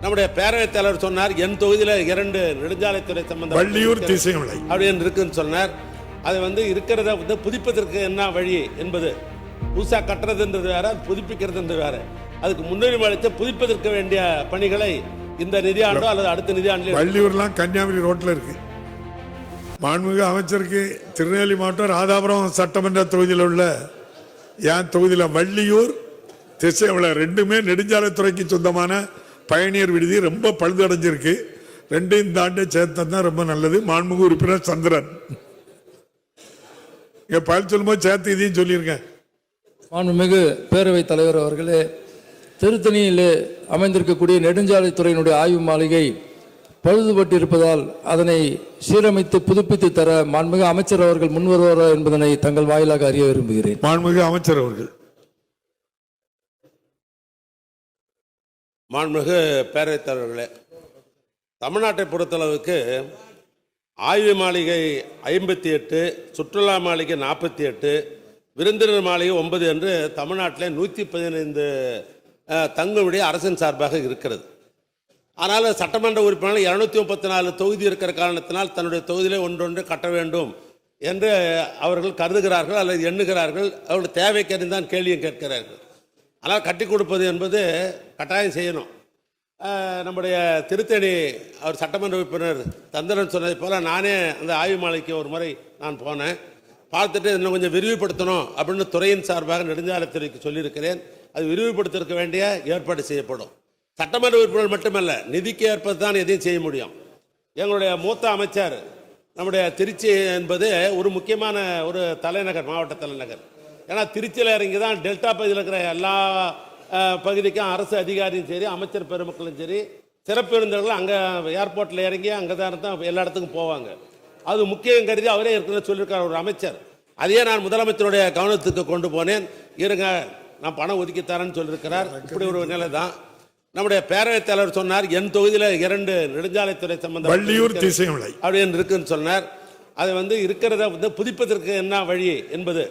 நம்முடைய பேரவைத் தலைவர் சொன்னார், என் தொகுதியில் 2 நெடுஞ்சாலைத்துறை சம்பந்தம் வள்ளியூர் திசைமலை அப்படின்னு இருக்குன்னு சொன்னார். அது இருக்கிறத புதுப்பிப்பதற்கு என்ன வழி என்பது, புதுசாக கட்டுறதுன்றது வேற, புதுப்பிக்கிறதுன்றது வேற. அதுக்கு முன்னுரிமை அளித்து புதுப்பிப்பதற்கு வேண்டிய பணிகளை இந்த நிதியாண்டோ அல்லது அடுத்த நிதியாண்டில். வள்ளியூர்லாம் கன்னியாகுமரி ரோட்ல இருக்கு. மாண்புமிகு அமைச்சருக்கு திருநெல்வேலி மாவட்டம் ராதாபுரம் சட்டமன்ற தொகுதியில் உள்ள என் தொகுதியில் வள்ளியூர் திசைமலை ரெண்டுமே நெடுஞ்சாலைத்துறைக்கு சொந்தமான பயணியர் விடுதி ரொம்ப பழுதடைஞ்சிருக்கு. ரெண்டையும் இந்த ஆண்டை சேர்த்தா ரொம்ப நல்லது. மாண்புமிகு உறுப்பினர் சந்திரன் இங்க பதில் சொல்லும்போது சேர்த்து இதையும் சொல்லியிருக்கேன். மாண்புமிகு பேரவைத் தலைவர் அவர்களே, திருத்தணியிலே அமைந்திருக்கக்கூடிய நெடுஞ்சாலைத்துறையினுடைய ஆய்வு மாளிகை பழுதுபட்டு இருப்பதால் அதனை சீரமைத்து புதுப்பித்து தர மாண்புமிகு அமைச்சர் அவர்கள் முன்வருவாரா என்பதனை தங்கள் வாயிலாக அறிய விரும்புகிறேன். மாண்புமிகு அமைச்சர் அவர்கள். மாண்புமிகு பேரவைத் தலைவர்களே, தமிழ்நாட்டை பொறுத்தளவுக்கு ஆய்வு மாளிகை 58, சுற்றுலா மாளிகை 48, விருந்தினர் மாளிகை 9 என்று தமிழ்நாட்டில் 115 தங்குமிடைய அரசின் சார்பாக இருக்கிறது. ஆனால் சட்டமன்ற உறுப்பினர்கள் 234 தொகுதி இருக்கிற காரணத்தினால் தன்னுடைய தொகுதியிலே ஒன்றொன்று கட்ட வேண்டும் என்று அவர்கள் கருதுகிறார்கள் அல்லது எண்ணுகிறார்கள். அவர்கள் தேவைக்கு அறிந்தான் கேள்வியும் கேட்கிறார்கள். ஆனால் கட்டி கொடுப்பது என்பது கட்டாயம் செய்யணும். நம்முடைய திருத்தணி அவர் சட்டமன்ற உறுப்பினர் தந்திரன் சொன்னதை போல் நானே அந்த ஆய்வு மாளிகைக்கு ஒரு முறை நான் போனேன். பார்த்துட்டு இன்னும் கொஞ்சம் விரிவுபடுத்தணும் அப்படின்னு துறையின் சார்பாக நெடுஞ்சாலைத்துறைக்கு சொல்லியிருக்கிறேன். அது விரிவுபடுத்திருக்க வேண்டிய ஏற்பாடு செய்யப்படும். சட்டமன்ற உறுப்பினர் மட்டுமல்ல, நிதிக்கு ஏற்பது தான் எதையும் செய்ய முடியும். எங்களுடைய மூத்த அமைச்சர், நம்முடைய திருச்சி என்பது ஒரு முக்கியமான ஒரு தலைநகர், மாவட்ட தலைநகர். ஏன்னா திருச்சியில் இறங்கி தான் டெல்டா பகுதியில் இருக்கிற எல்லா பகுதிக்கும் அரசு அதிகாரியும் சரி, அமைச்சர் பெருமக்களும் சரி, சிறப்பு விருந்தினர்கள் அங்கே ஏர்போர்ட்டில் இறங்கி அங்கே தான் இருந்தால் எல்லா இடத்துக்கும் போவாங்க. அது முக்கியம் கருதி அவரே ஏற்கனவே சொல்லியிருக்கார் ஒரு அமைச்சர். அதையே நான் முதலமைச்சருடைய கவனத்துக்கு கொண்டு போனேன். இருங்க, நான் பணம் ஒதுக்கி தரேன்னு சொல்லியிருக்கிறார். இப்படி ஒரு நிலை தான். நம்முடைய பேரவைத் தலைவர் சொன்னார், என் தொகுதியில் 2 நெடுஞ்சாலைத்துறை சம்பந்தம் வள்ளியூர் திசைமலை அப்படின்னு இருக்குன்னு சொன்னார். அது இருக்கிறத புதுப்பிப்பதற்கு என்ன வழி என்பது,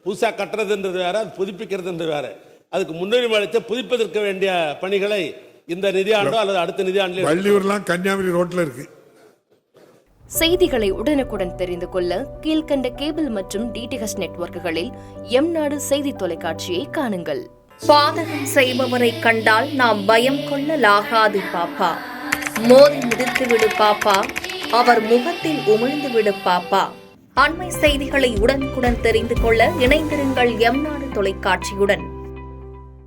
புதுசாக கட்டுறதுன்றது வேற, புதுப்பிக்கிறதுன்றது வேற. அதுக்கு முன்னுரிமை அளித்து புதுப்பிப்பதற்கு வேண்டிய பணிகளை இந்த நிதியாண்டோ அல்லது அடுத்த நிதியாண்டில். வள்ளியூர்லாம் கன்னியாகுமரி ரோட்ல இருக்கு. செய்திகளை உடனுக்குடன் தெரிந்து கொள்ள கீழ்கண்ட கேபிள் மற்றும் டிடிஎச் நெட்வொர்க்குகளில் எம்நாடு செய்தி தொலைக்காட்சியை காணுங்கள். பாதகம் செய்பவரை கண்டால் நாம் பயம் கொள்ளலாகாது பாப்பா. மோதி மிதித்து விடு பாப்பா, அவர் முகத்தில் உமிழ்ந்து விடு பாப்பா. அண்மை செய்திகளை உடனுக்குடன் தெரிந்து கொள்ள இணைந்திருங்கள் எம்நாடு தொலைக்காட்சியுடன்.